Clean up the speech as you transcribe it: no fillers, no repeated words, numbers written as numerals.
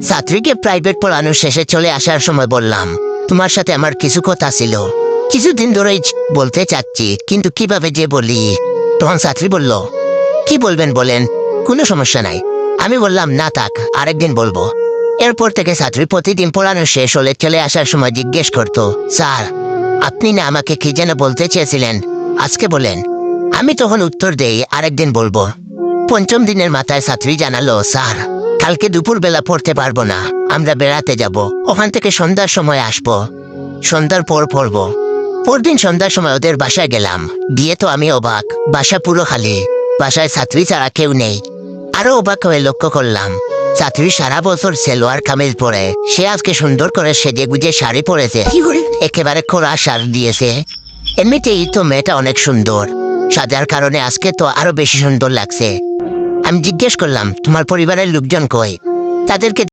ছাত্রীকে প্রাইভেট পড়ানো শেষে চলে আসার সময় বললাম, তোমার সাথে আমার কিছু কথা ছিল, কিছুদিন ধরেই বলতে চাচ্ছি, কিন্তু কিভাবে যে বলি। তখন ছাত্রী বলল, কি বলবেন বলেন, কোনো সমস্যা নাই। আমি বললাম, না থাক, আরেকদিন বলবো। এরপর থেকে ছাত্রী প্রতিদিন পড়ানো শেষ হলে চলে আসার সময় জিজ্ঞেস করত, স্যার আপনি না আমাকে কি যেন বলতে চেয়েছিলেন, আজকে বলেন। আমি তখন উত্তর দেই, আরেকদিন বলবো। পঞ্চম দিনের মাথায় ছাত্রী জানালো, স্যার কালকে দুপুরবেলা পড়তে পারবো না, আমরা বেড়াতে যাব, ওখান থেকে সন্ধ্যার সময় আসবো, সন্ধ্যার পর পড়বো। পরদিন সন্ধ্যার সময় ওদের বাসায় গেলাম, গিয়ে তো আমি অবাক, বাসা পুরো খালি, বাসায় ছাত্রী ছাড়া কেউ নেই। আরো অবাক হয়ে লক্ষ্য করলাম, ছাত্রী সারা বছর সেলোয়ার কামিজ পরে, সে আজকে সুন্দর করে সেজে গুজে শাড়ি পরেছে, একেবারে খোলা শাড়ি দিয়েছে। এমনিতেই তো মেয়েটা অনেক সুন্দর, সাজার কারণে আজকে তো আরো বেশি সুন্দর লাগছে। আমি জিজ্ঞেস করলাম, তোমার পরিবারের লোকজন কই? তাদেরকে